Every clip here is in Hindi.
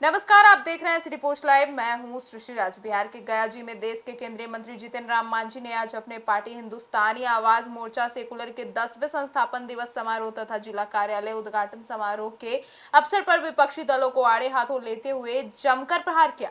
नमस्कार, आप देख रहे हैं सिटी पोस्ट लाइव। मैं हूं सृष्टि राज। बिहार के गया जी में देश के केंद्रीय मंत्री जितिन राम मांझी ने आज अपने पार्टी हिंदुस्तानी आवाज मोर्चा सेकुलर के 10वें संस्थापन दिवस समारोह तथा जिला कार्यालय उद्घाटन समारोह के अवसर पर विपक्षी दलों को आड़े हाथों लेते हुए जमकर प्रहार किया।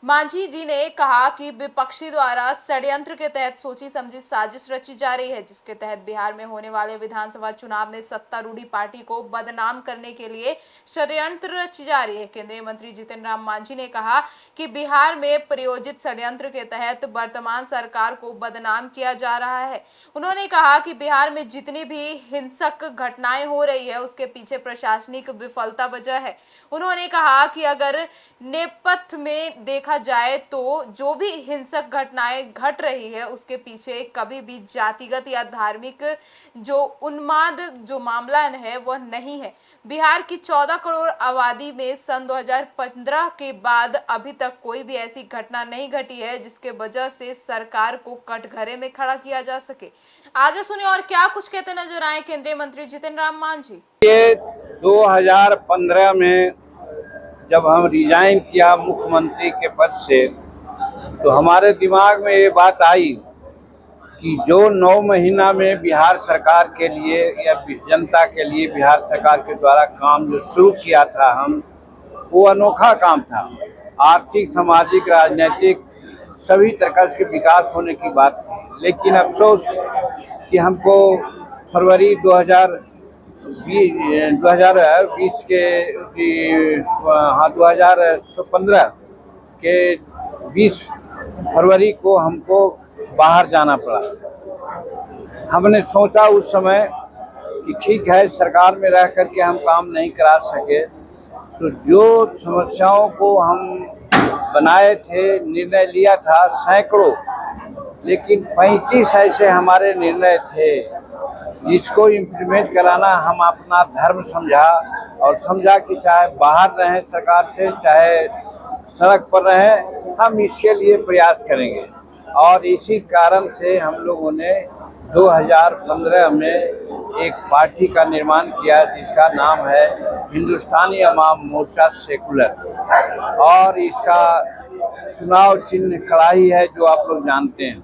मांझी जी ने कहा कि विपक्षी द्वारा षड्यंत्र के तहत सोची समझी साजिश रची जा रही है, जिसके तहत बिहार में होने वाले विधानसभा चुनाव में सत्तारूढ़ी पार्टी को बदनाम करने के लिए षड्यंत्र रची जा रही है। केंद्रीय मंत्री जितिन राम मांझी ने कहा कि बिहार में प्रायोजित षड्यंत्र के तहत वर्तमान सरकार को बदनाम किया जा रहा है। उन्होंने कहा कि बिहार में जितनी भी हिंसक घटनाएं हो रही है उसके पीछे प्रशासनिक विफलता वजह है। उन्होंने कहा कि अगर नेपथ्य में देखा जाए तो जो भी हिंसक घटनाएं घट रही है उसके पीछे कभी भी जातिगत या धार्मिक जो उन्माद जो मामला है वह नहीं है। बिहार की 14 करोड़ आबादी में सन 2015 के बाद अभी तक कोई भी ऐसी घटना नहीं घटी है जिसके वजह से सरकार को कटघरे में खड़ा किया जा सके। आगे सुनिए और क्या कुछ कहते नजर आए केंद्रीय मंत्री जितिन राम मांझी। ये 2015 में जब हम रिजाइन किया मुख्यमंत्री के पद से, तो हमारे दिमाग में ये बात आई कि जो 9 महीना में बिहार सरकार के लिए या जनता के लिए बिहार सरकार के द्वारा काम जो शुरू किया था वो अनोखा काम था। आर्थिक, सामाजिक, राजनीतिक सभी तरह के विकास होने की बात थी। लेकिन अफसोस कि हमको फरवरी 2020 के 2015 के 20 फरवरी को हमको बाहर जाना पड़ा। हमने सोचा उस समय कि ठीक है, सरकार में रह करके हम काम नहीं करा सके, तो जो समस्याओं को हम बनाए थे, निर्णय लिया था सैकड़ों, लेकिन 35 ऐसे हमारे निर्णय थे जिसको इम्प्लीमेंट कराना हम अपना धर्म समझा और समझा कि चाहे बाहर रहें सरकार से, चाहे सड़क पर रहें, हम इसके लिए प्रयास करेंगे। और इसी कारण से हम लोगों ने 2015 में एक पार्टी का निर्माण किया जिसका नाम है हिंदुस्तानी आवाम मोर्चा सेकुलर, और इसका चुनाव चिन्ह कड़ाही है जो आप लोग जानते हैं।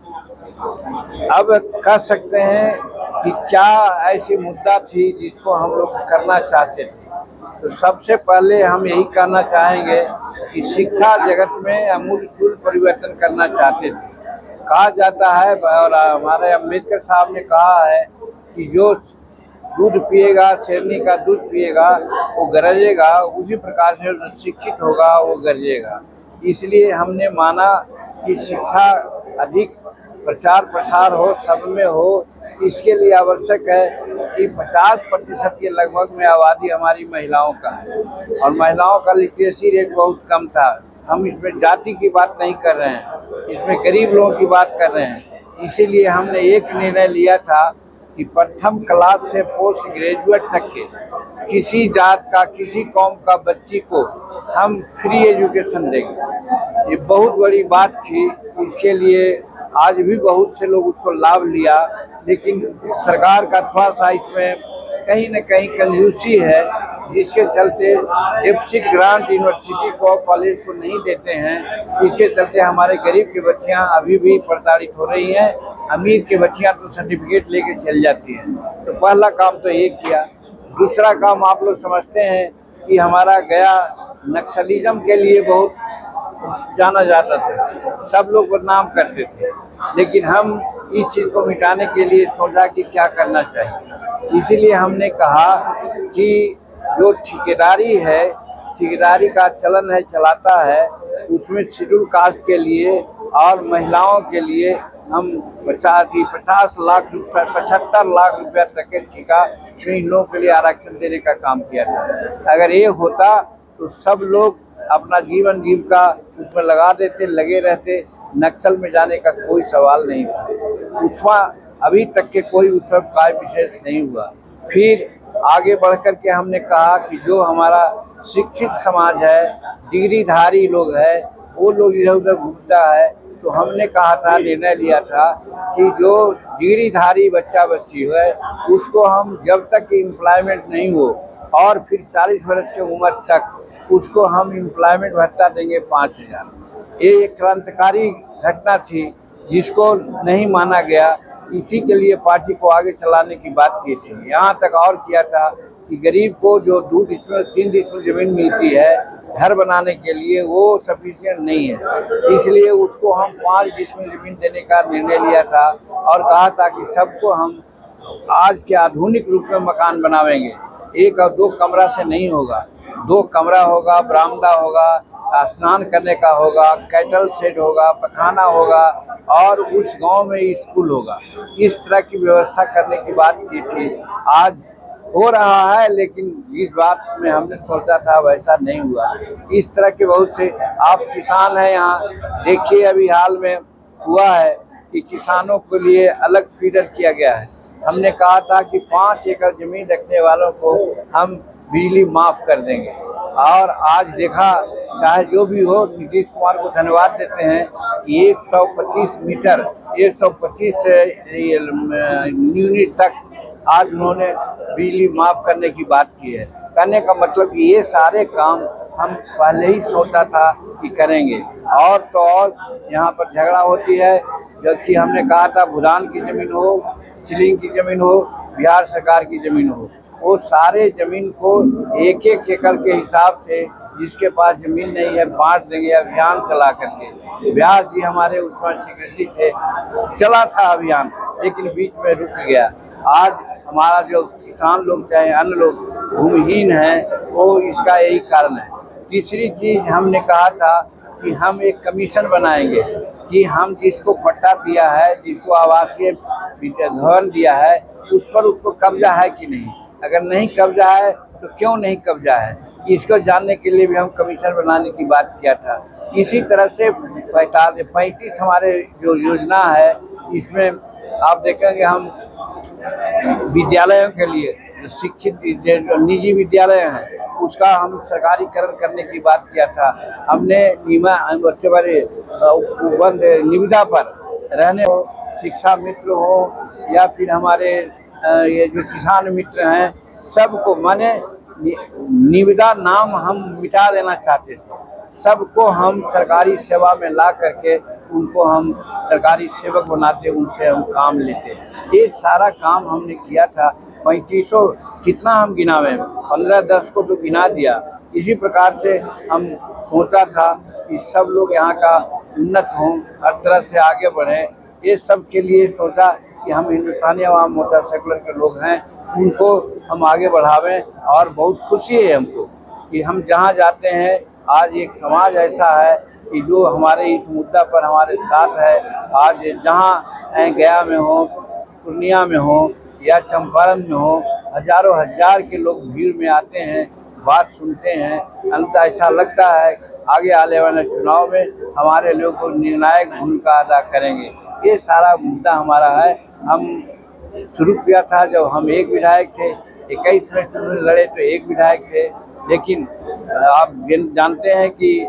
अब कह सकते हैं कि क्या ऐसी मुद्दा थी जिसको हम लोग करना चाहते थे। तो सबसे पहले हम यही कहना चाहेंगे कि शिक्षा जगत में आमूल परिवर्तन करना चाहते थे। कहा जाता है और हमारे अम्बेडकर साहब ने कहा है कि जो दूध पिएगा, शेरनी का दूध पिएगा वो गरजेगा, उसी प्रकार से जो शिक्षित होगा वो गरजेगा। इसलिए हमने माना कि शिक्षा अधिक प्रचार प्रसार हो, सब में हो। इसके लिए आवश्यक है कि 50% के लगभग में आबादी हमारी महिलाओं का है और महिलाओं का लिटरेसी रेट बहुत कम था। हम इसमें जाति की बात नहीं कर रहे हैं, इसमें गरीब लोगों की बात कर रहे हैं। इसीलिए हमने एक निर्णय लिया था कि प्रथम क्लास से पोस्ट ग्रेजुएट तक के किसी जात का, किसी कौम का बच्ची को हम फ्री एजुकेशन देंगे। ये बहुत बड़ी बात थी। इसके लिए आज भी बहुत से लोग उसको लाभ लिया, लेकिन सरकार का थोड़ा सा इसमें कहीं न कहीं कंजूसी है, जिसके चलते डेफिसिट ग्रांट यूनिवर्सिटी को, कॉलेज को नहीं देते हैं। इसके चलते हमारे गरीब की बच्चियां अभी भी प्रताड़ित हो रही हैं। अमीर की बच्चियां तो सर्टिफिकेट लेके चल जाती हैं। तो पहला काम तो ये किया। दूसरा काम आप लोग समझते हैं कि हमारा गया नक्सलिज्म के लिए बहुत जाना जाता था, सब लोग बदनाम करते थे, लेकिन हम इस चीज़ को मिटाने के लिए सोचा कि क्या करना चाहिए। इसीलिए हमने कहा कि जो ठेकेदारी है, ठेकेदारी का चलन है, चलाता है, उसमें शेड्यूल कास्ट के लिए और महिलाओं के लिए हम 50 लाख रुपये, 75 लाख रुपया तक के ठेका इन लोगों के लिए आरक्षण देने का काम किया था। अगर ये होता तो सब लोग अपना जीवन जीविका उसमें लगा देते, लगे रहते। नक्सल में जाने का कोई सवाल नहीं था। उसमें अभी तक के कोई उत्सव काय विशेष नहीं हुआ। फिर आगे बढ़ कर के हमने कहा कि जो हमारा शिक्षित समाज है, डिग्रीधारी लोग है, वो लोग इधर उधर घूमता है, तो हमने कहा था, निर्णय लिया था कि जो डिग्रीधारी बच्चा बच्ची है उसको हम जब तक एम्प्लॉयमेंट नहीं हो और फिर 40 वर्ष की उम्र तक उसको हम एम्प्लॉयमेंट भत्ता देंगे 5,000। ये एक क्रांतिकारी घटना थी जिसको नहीं माना गया। इसी के लिए पार्टी को आगे चलाने की बात की थी। यहाँ तक और किया था कि गरीब को जो 2 डिसमिल 3 डिसमिल जमीन मिलती है घर बनाने के लिए, वो सफिशिएंट नहीं है। इसलिए उसको हम 5 डिसमिल जमीन देने का निर्णय लिया था और कहा था कि सबको हम आज के आधुनिक रूप में मकान बनावेंगे। 1 और 2 कमरा से नहीं होगा, 2 कमरा होगा, बरामदा होगा, स्नान करने का होगा, कैटल शेड होगा, पखाना होगा और उस गांव में स्कूल होगा। इस तरह की व्यवस्था करने की बात की थी। आज हो रहा है, लेकिन जिस बात में हमने सोचा था वैसा नहीं हुआ। इस तरह के बहुत से आप किसान हैं यहाँ, देखिए अभी हाल में हुआ है कि किसानों के लिए अलग फीडर किया गया है। हमने कहा था कि 5 एकड़ जमीन रखने वालों को हम बिजली माफ कर देंगे और आज देखा, चाहे जो भी हो, नीतीश कुमार को धन्यवाद देते हैं कि 125 मीटर 125 यूनिट तक आज उन्होंने बिजली माफ करने की बात की है। करने का मतलब कि ये सारे काम हम पहले ही सोचा था कि करेंगे। और तो और यहाँ पर झगड़ा होती है, जबकि हमने कहा था भूटान की ज़मीन हो, सीलिंग की ज़मीन हो, बिहार सरकार की ज़मीन हो, वो सारे ज़मीन को 1-1 एकड़ के हिसाब से जिसके पास ज़मीन नहीं है बांट देंगे अभियान चला करके। व्यास जी हमारे उसमें सेक्रेटरी थे, चला था अभियान, लेकिन बीच में रुक गया। आज हमारा जो किसान लोग चाहे अन्य लोग भूमिहीन हैं, वो इसका यही कारण है। तीसरी चीज़ हमने कहा था कि हम एक कमीशन बनाएंगे कि हम जिसको पट्टा दिया है, जिसको आवासीय भवन दिया है, उस पर उसको कब्जा है कि नहीं। अगर नहीं कब्जा है तो क्यों नहीं कब्जा है, इसको जानने के लिए भी हम कमीशन बनाने की बात किया था। इसी तरह से 35 हमारे जो योजना है, इसमें आप देखेंगे हम विद्यालयों के लिए जो शिक्षित जो निजी विद्यालय हैं उसका हम सरकारीकरण करने की बात किया था। हमने बच्चे बड़े उपबंध निविदा पर रहने हो, शिक्षा मित्र हो या फिर हमारे ये जो किसान मित्र हैं, सबको माने निविदा नाम हम मिटा देना चाहते थे। सबको हम सरकारी सेवा में ला करके उनको हम सरकारी सेवक बनाते, उनसे हम काम लेते। ये सारा काम हमने किया था। 3500 कितना हम गिनावे, 15-10 को तो गिना दिया। इसी प्रकार से हम सोचा था कि सब लोग यहाँ का उन्नत हों, हर तरह से आगे बढ़ें। ये सब के लिए सोचा कि हम हिंदुस्तानी अवाम मोर्चा सेकुलर के लोग हैं, उनको हम आगे बढ़ावें। और बहुत खुशी है हमको कि हम जहाँ जाते हैं आज एक समाज ऐसा है कि जो हमारे इस मुद्दा पर हमारे साथ है। आज जहाँ गया में हो, पूर्णिया में हो या चंपारण में हो, हजारों हजार के लोग भीड़ में आते हैं, बात सुनते हैं। अंत ऐसा लगता है आगे आने वाले चुनाव में हमारे लोग को निर्णायक भूमिका अदा करेंगे। ये सारा मुद्दा हमारा है। हम शुरू किया था जब हम एक विधायक थे, 21 में चुनाव लड़े तो एक विधायक थे, लेकिन आप जानते हैं कि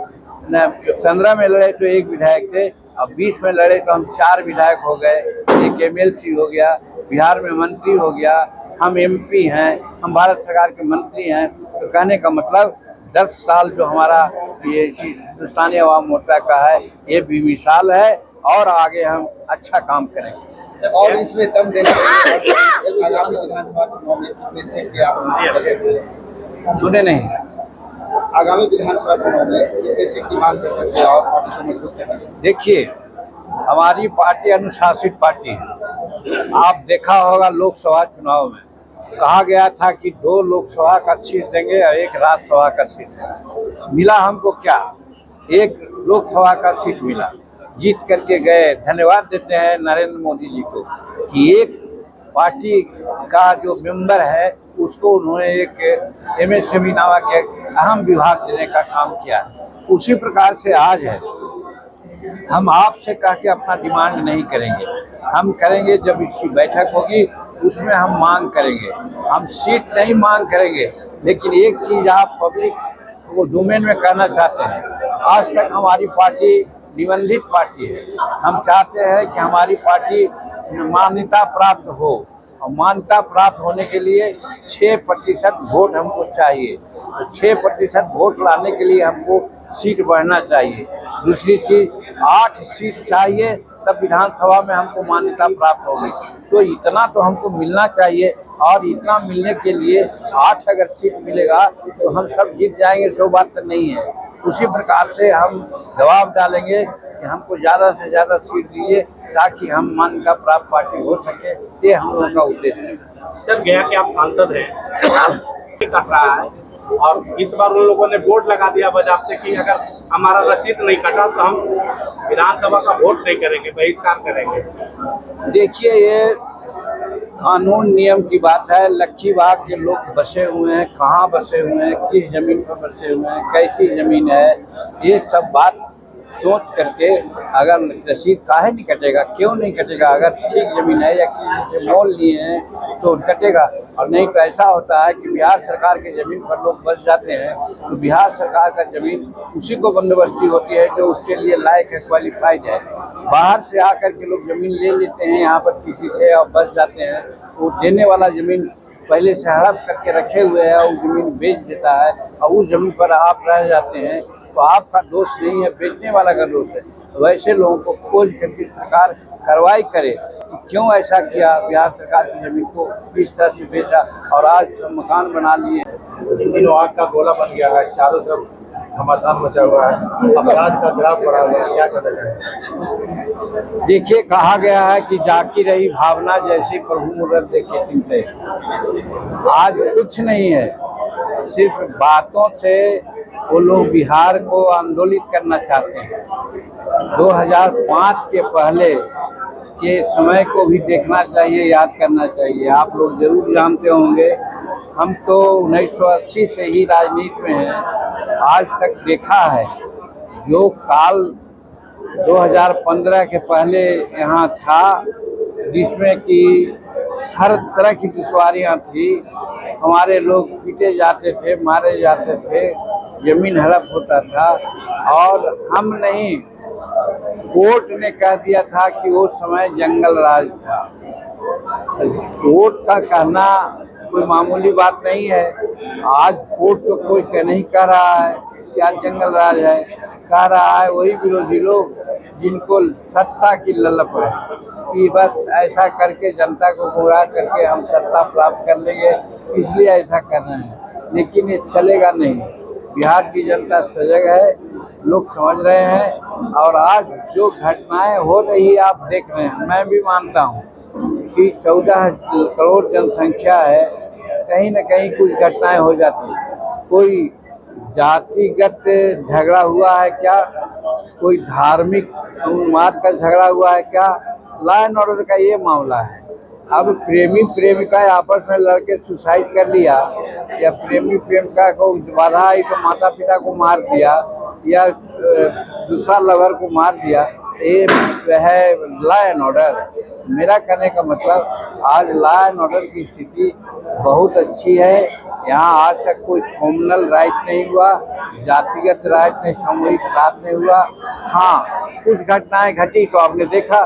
15 में लड़े तो एक विधायक थे, अब 20 में लड़े तो हम 4 विधायक हो गए, एक MLC हो गया, बिहार में मंत्री हो गया, हम MP हैं, हम भारत सरकार के मंत्री हैं। तो कहने का मतलब 10 साल जो हमारा ये हिंदुस्तानी अवाम मोर्चा का है, ये भी मिसाल है और आगे हम अच्छा काम करेंगे। और इसमें दम देने के लिए आगामी विधानसभा चुनाव में कितने सीट के आप सुने नहीं? आगामी विधानसभा चुनाव में कितने सीट की मांग कर सकते हैं और पार्टी को मजबूत करना है? देखिए, हमारी पार्टी अनुशासित पार्टी है। आप देखा होगा लोकसभा चुनाव में कहा गया था कि 2 लोकसभा का सीट देंगे और 1 राज्यसभा का सीट देंगे। मिला हमको क्या? 1 लोकसभा का सीट मिला, जीत करके गए। धन्यवाद देते हैं नरेंद्र मोदी जी को कि एक पार्टी का जो मेंबर है उसको उन्होंने एक MSME नामक एक अहम विभाग देने का काम किया। उसी प्रकार से आज है, हम आपसे कह के अपना डिमांड नहीं करेंगे, हम करेंगे जब इसकी बैठक होगी उसमें हम मांग करेंगे। हम सीट नहीं मांग करेंगे, लेकिन एक चीज़ आप पब्लिक को डोमेन में कहना चाहते हैं, आज तक हमारी पार्टी निबंधित पार्टी है। हम चाहते हैं कि हमारी पार्टी मान्यता प्राप्त हो और मान्यता प्राप्त होने के लिए 6% वोट हमको चाहिए। तो 6% वोट लाने के लिए हमको सीट बढ़ना चाहिए। दूसरी चीज 8 सीट चाहिए, तब विधानसभा में हमको मान्यता प्राप्त होगी। तो इतना तो हमको मिलना चाहिए, और इतना मिलने के लिए 8 अगर सीट मिलेगा तो हम सब जीत जाएंगे, सो बात तो नहीं है। उसी प्रकार से हम दबाव डालेंगे कि हमको ज़्यादा से ज़्यादा सीट दीजिए, ताकि हम मान्यता प्राप्त पार्टी हो सके। ये हम लोगों का उद्देश्य है। सर, गया के आप सांसद हैं, कट रहा है और इस बार उन लोगों ने बोर्ड लगा दिया बजाते कि अगर हमारा रसीद नहीं कटा तो हम विधानसभा का वोट नहीं करेंगे, बहिष्कार करेंगे। देखिए, ये कानून नियम की बात है। लक्खीबाग के लोग बसे हुए हैं, कहाँ बसे हुए हैं, किस जमीन पर बसे हुए हैं, कैसी जमीन है, ये सब बात सोच करके अगर रसीद काहे नहीं कटेगा, क्यों नहीं कटेगा? अगर ठीक जमीन है या किसी से मोल लिए हैं तो कटेगा। और नहीं तो ऐसा होता है कि बिहार सरकार के जमीन पर लोग बस जाते हैं, तो बिहार सरकार का जमीन उसी को बंदोबस्ती होती है जो उसके लिए लायक है, क्वालिफाइड है। बाहर से आकर के लोग जमीन ले लेते हैं यहाँ पर किसी से और बस जाते हैं। वो देने वाला जमीन पहले से हड़प करके रखे हुए है और जमीन बेच देता है, और उस जमीन पर आप रह जाते हैं, तो आपका दोष नहीं है, बेचने वाला का दोष है। तो वैसे लोगों को खोज करके सरकार कार्रवाई करे कि क्यों ऐसा किया, बिहार सरकार की जमीन को किस तरह से बेचा और आज मकान बना लिए। इन दिनों आग का गोला बन गया है, चारों तरफ घमासान मचा हुआ है, अपराध का ग्राफ बढ़ा हुआ है, क्या कहना चाहेंगे? देखिए, कहा गया है कि जाकी रही भावना, जैसे प्रभु मुरत देखे तिन तैसे। आज कुछ नहीं है, सिर्फ बातों से वो लोग बिहार को आंदोलित करना चाहते हैं। 2005 के पहले के समय को भी देखना चाहिए, याद करना चाहिए। आप लोग जरूर जानते होंगे, हम तो 1980 से ही राजनीति में हैं। आज तक देखा है जो काल 2015 के पहले यहाँ था, जिसमें कि हर तरह की दुश्वारियाँ थी। हमारे लोग पीटे जाते थे, मारे जाते थे, जमीन हड़प होता था, और हम नहीं, कोर्ट ने कह दिया था कि वो समय जंगल राज था। कोर्ट का कहना कोई मामूली बात नहीं है। आज कोर्ट तो कोई नहीं कह रहा है कि आज जंगल राज है, कह रहा है वही विरोधी लोग जिनको सत्ता की ललक है कि बस ऐसा करके जनता को गुमराह करके हम सत्ता प्राप्त कर लेंगे, इसलिए ऐसा कर रहे हैं। लेकिन ये चलेगा नहीं। बिहार की जनता सजग है, लोग समझ रहे हैं, और आज जो घटनाएं हो रही है आप देख रहे हैं। मैं भी मानता हूं कि 14 करोड़ जनसंख्या है, कहीं न कहीं कुछ घटनाएं हो जाती हैं। कोई जातिगत झगड़ा हुआ है क्या, कोई धार्मिक उन्माद का झगड़ा हुआ है क्या? लॉ एंड ऑर्डर का ये मामला है। अब प्रेमी प्रेमिका आपस में लड़के सुसाइड कर लिया, या प्रेमी प्रेमिका को बाधा आई तो माता पिता को मार दिया, या दूसरा लवर को मार दिया, ये है लॉ एंड ऑर्डर। मेरा कहने का मतलब, आज लॉ एंड ऑर्डर की स्थिति बहुत अच्छी है। यहाँ आज तक कोई कॉम्युनल राइट नहीं हुआ, जातिगत राइट नहीं, सामूहिक रात नहीं हुआ। हाँ, कुछ घटनाएं घटी तो आपने देखा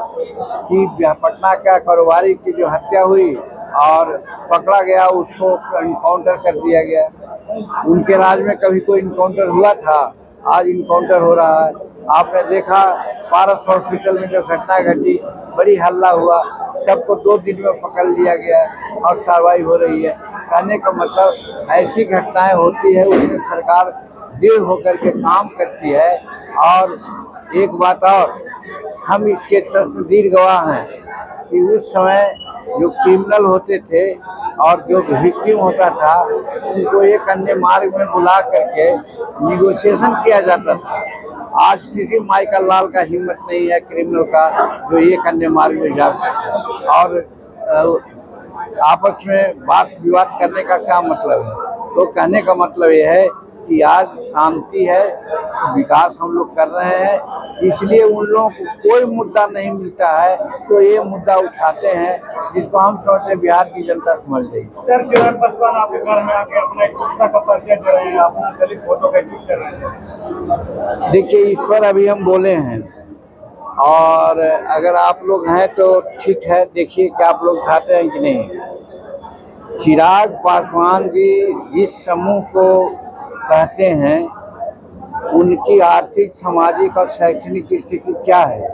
कि पटना का कारोबारी की जो हत्या हुई और पकड़ा गया, उसको इनकाउंटर कर दिया गया। उनके राज में कभी कोई इनकाउंटर हुआ था? आज इनकाउंटर हो रहा है। आपने देखा पारस हॉस्पिटल में जो घटना घटी, बड़ी हल्ला हुआ, सबको 2 दिन में पकड़ लिया गया और कार्रवाई हो रही है। कहने का मतलब, ऐसी घटनाएं होती है, उसमें सरकार दृढ़ होकर के काम करती है। और एक बात और, हम इसके तस्दीर गवाह हैं कि उस समय जो क्रिमिनल होते थे और जो विक्टिम होता था, उनको एक अन्य मार्ग में बुला करके निगोशिएशन किया जाता था। आज किसी माई का लाल का हिम्मत नहीं है क्रिमिनल का जो एक अन्य मार्ग में जा सके। और आपस में बात विवाद करने का क्या मतलब है? तो कहने का मतलब ये है कि आज शांति है, विकास हम लोग कर रहे हैं, इसलिए उन लोगों को कोई मुद्दा नहीं मिलता है तो ये मुद्दा उठाते हैं, जिसको हम समझते हैं बिहार की जनता समझ रही है। सर, चिराग पासवान आपके घर में आके अपना एक कुत्ता का परिचय दे रहे हैं, अपना दलित फोटो का ट्वीट कर रहे हैं। देखिए, इस पर अभी हम बोले हैं, और अगर आप लोग हैं तो ठीक है, देखिए कि आप लोग खाते हैं कि नहीं। चिराग पासवान जी जिस समूह को कहते हैं उनकी आर्थिक, सामाजिक और शैक्षणिक स्थिति क्या है,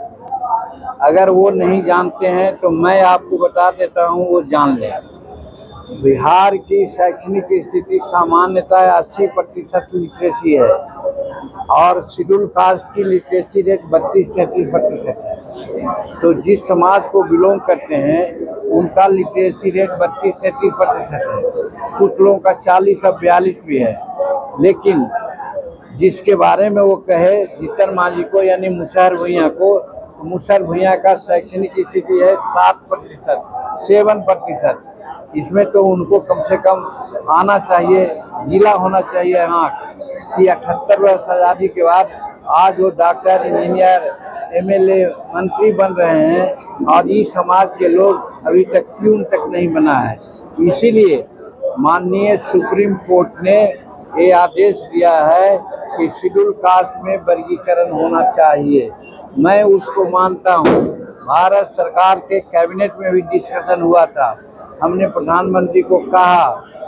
अगर वो नहीं जानते हैं तो मैं आपको बता देता हूँ, वो जान लें। बिहार की शैक्षणिक स्थिति सामान्यतः 80% लिटरेसी है और शेड्यूल कास्ट की लिटरेसी रेट 32-33% है। तो जिस समाज को बिलोंग करते हैं उनका लिटरेसी रेट 32-33% है। कुछ लोगों का 40 और 42 भी है। लेकिन जिसके बारे में वो कहे जीतन मांझी को यानी मुसहर भुइयां को, मुसहर भुइयां का शैक्षणिक स्थिति है 7%। इसमें तो उनको कम से कम आना चाहिए, जिला होना चाहिए हाँ कि 78 वर्ष आज़ादी के बाद आज वो डॉक्टर, इंजीनियर, एमएलए, मंत्री बन रहे हैं और इस समाज के लोग अभी तक प्यून तक नहीं बना है। इसीलिए माननीय सुप्रीम कोर्ट ने ये आदेश दिया है कि शेड्यूल कास्ट में वर्गीकरण होना चाहिए। मैं उसको मानता हूँ। भारत सरकार के कैबिनेट में भी डिस्कशन हुआ था। हमने प्रधानमंत्री को कहा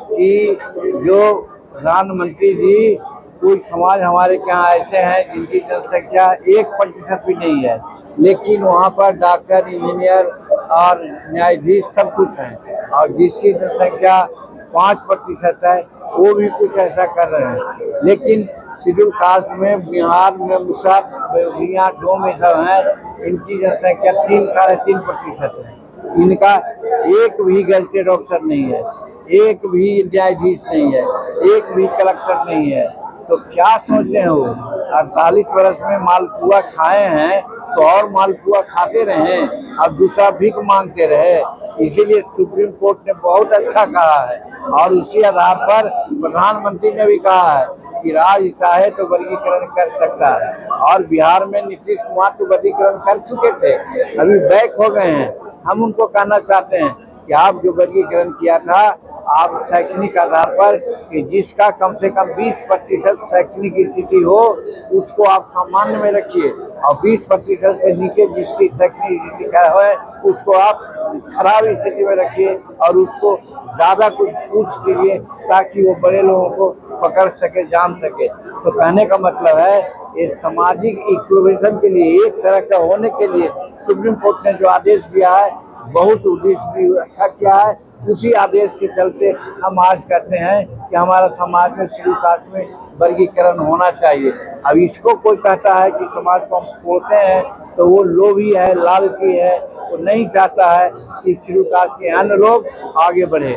कि जो प्रधानमंत्री जी, कोई समाज हमारे यहाँ ऐसे हैं जिनकी जनसंख्या 1% भी नहीं है, लेकिन वहाँ पर डॉक्टर, इंजीनियर और न्यायाधीश सब कुछ हैं, और जिसकी जनसंख्या 5% है वो भी कुछ ऐसा कर रहे हैं। लेकिन शेड्यूल कास्ट में बिहार में मुसहर भुइयां डोम में सब हैं, इनकी जनसंख्या 3-3.5% है। इनका एक भी गजटेड ऑफिसर नहीं है, एक भी न्यायाधीश नहीं है, एक भी कलेक्टर नहीं है। तो क्या सोच रहे हो? 48 वर्ष में मालपुआ खाए हैं तो और मालपुआ खाते रहे और दूसरा भीख मांगते रहे। इसीलिए सुप्रीम कोर्ट ने बहुत अच्छा कहा है और उसी आधार पर प्रधानमंत्री ने भी कहा है कि राज्य चाहे तो वर्गीकरण कर सकता है। और बिहार में नीतीश कुमार तो वर्गीकरण कर चुके थे, अभी बैक हो गए हैं। हम उनको कहना चाहते हैं कि आप जो वर्गीकरण किया था, आप शैक्षणिक आधार पर कि जिसका कम से कम 20% शैक्षणिक स्थिति हो उसको आप सामान्य में रखिए, और 20% से नीचे जिसकी शैक्षणिक स्थिति है उसको आप खराब स्थिति में रखिए और उसको ज़्यादा कुछ पूछ कीजिए ताकि वो बड़े लोगों को पकड़ सके, जान सके। तो कहने का मतलब है ये सामाजिक इक्विवेशन के लिए, एक तरह का होने के लिए सुप्रीम कोर्ट ने जो आदेश दिया है बहुत उद्देश्य भी अच्छा किया है। उसी आदेश के चलते हम आज कहते हैं कि हमारा समाज में शेड्यूल कास्ट में वर्गीकरण होना चाहिए। अब इसको कोई कहता है कि समाज को हम तोड़ते हैं तो वो लोभी है, लालची है, वो नहीं चाहता है कि शेड्यूल कास्ट के अन्य लोग आगे बढ़े।